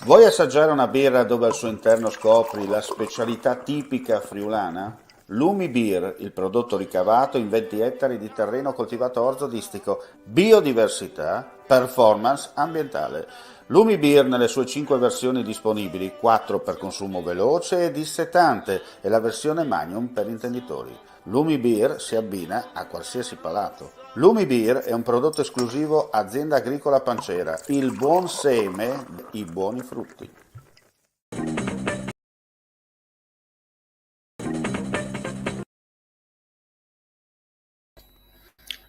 Vuoi assaggiare una birra dove al suo interno scopri la specialità tipica friulana? Lumi Beer, il prodotto ricavato in 20 ettari di terreno coltivato orzodistico, biodiversità, performance ambientale. Lumi Beer nelle sue 5 versioni disponibili, 4 per consumo veloce e dissetante e la versione Magnum per intenditori. Lumi Beer si abbina a qualsiasi palato. Lumi Beer è un prodotto esclusivo Azienda Agricola Pancera, il buon seme, i buoni frutti.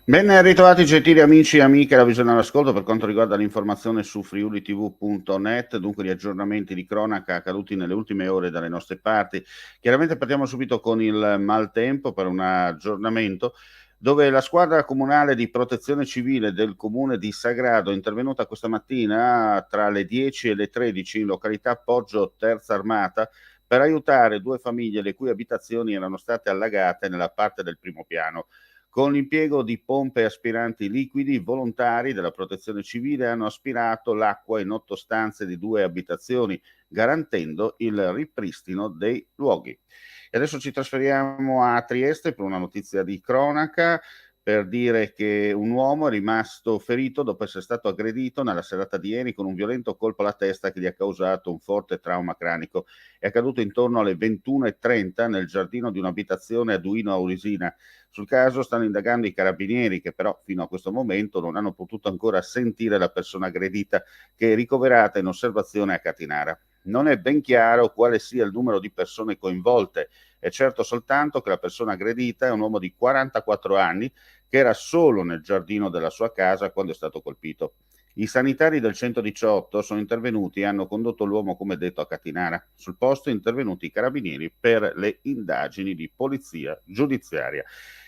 Ben ritrovati gentili amici e amiche alla visione all'ascolto per quanto riguarda l'informazione su friulitv.net, dunque gli aggiornamenti di cronaca accaduti nelle ultime ore dalle nostre parti. Chiaramente partiamo subito con il maltempo per un aggiornamento dove la squadra comunale di protezione civile del comune di Sagrado è intervenuta questa mattina tra le 10 e le 13 in località Poggio Terza Armata per aiutare due famiglie le cui abitazioni erano state allagate nella parte del primo piano. Con l'impiego di pompe aspiranti liquidi, volontari della protezione civile hanno aspirato l'acqua in 8 stanze di 2 abitazioni, garantendo il ripristino dei luoghi. E adesso ci trasferiamo a Trieste per una notizia di cronaca, per dire che un uomo è rimasto ferito dopo essere stato aggredito nella serata di ieri con un violento colpo alla testa che gli ha causato un forte trauma cranico. È accaduto intorno alle 21:30 nel giardino di un'abitazione a Duino Aurisina. Sul caso stanno indagando i carabinieri che però fino a questo momento non hanno potuto ancora sentire la persona aggredita, che è ricoverata in osservazione a Catinara. Non è ben chiaro quale sia il numero di persone coinvolte, è certo soltanto che la persona aggredita è un uomo di 44 anni che era solo nel giardino della sua casa quando è stato colpito. I sanitari del 118 sono intervenuti e hanno condotto l'uomo, come detto, a Catinara. Sul posto intervenuti i carabinieri per le indagini di polizia giudiziaria.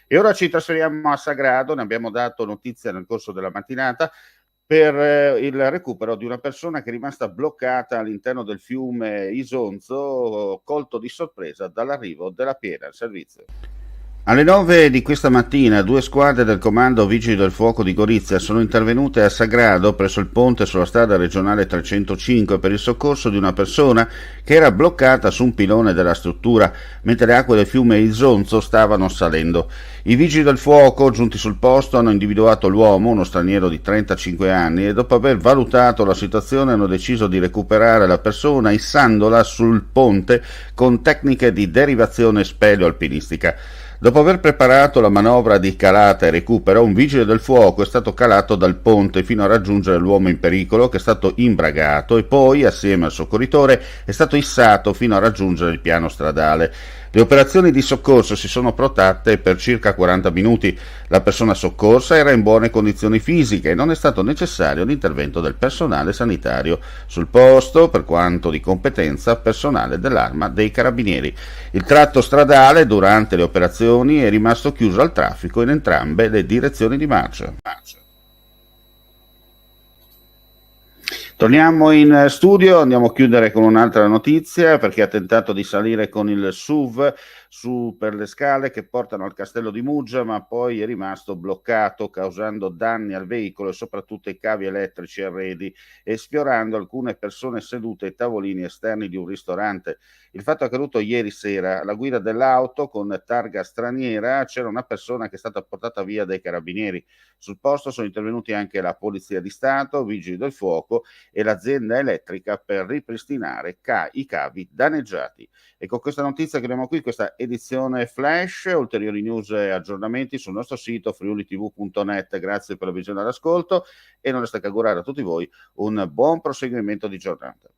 E ora ci trasferiamo a Sagrado, ne abbiamo dato notizia nel corso della mattinata, per il recupero di una persona che è rimasta bloccata all'interno del fiume Isonzo, colto di sorpresa dall'arrivo della piena al servizio. Alle 9 di questa mattina due squadre del Comando Vigili del Fuoco di Gorizia sono intervenute a Sagrado presso il ponte sulla strada regionale 305 per il soccorso di una persona che era bloccata su un pilone della struttura mentre le acque del fiume Isonzo stavano salendo. I Vigili del Fuoco, giunti sul posto, hanno individuato l'uomo, uno straniero di 35 anni, e dopo aver valutato la situazione hanno deciso di recuperare la persona issandola sul ponte con tecniche di derivazione speleo-alpinistica. Dopo aver preparato la manovra di calata e recupero, un vigile del fuoco è stato calato dal ponte fino a raggiungere l'uomo in pericolo, che è stato imbragato, e poi, assieme al soccorritore, è stato issato fino a raggiungere il piano stradale. Le operazioni di soccorso si sono protratte per circa 40 minuti. La persona soccorsa era in buone condizioni fisiche e non è stato necessario l'intervento del personale sanitario. Sul posto, per quanto di competenza, personale dell'Arma dei Carabinieri. Il tratto stradale durante le operazioni è rimasto chiuso al traffico in entrambe le direzioni di marcia. Torniamo in studio, andiamo a chiudere con un'altra notizia perché ha tentato di salire con il SUV su per le scale che portano al castello di Muggia, ma poi è rimasto bloccato causando danni al veicolo e soprattutto ai cavi elettrici e arredi e sfiorando alcune persone sedute ai tavolini esterni di un ristorante. Il fatto è accaduto ieri sera. Alla guida dell'auto con targa straniera c'era una persona che è stata portata via dai carabinieri. Sul posto sono intervenuti anche la Polizia di Stato, Vigili del Fuoco e l'azienda elettrica per ripristinare i cavi danneggiati. E con questa notizia chiudiamo qui questa edizione flash. Ulteriori news e aggiornamenti sul nostro sito friulitv.net. Grazie per la visione e l'ascolto e non resta che augurare a tutti voi un buon proseguimento di giornata.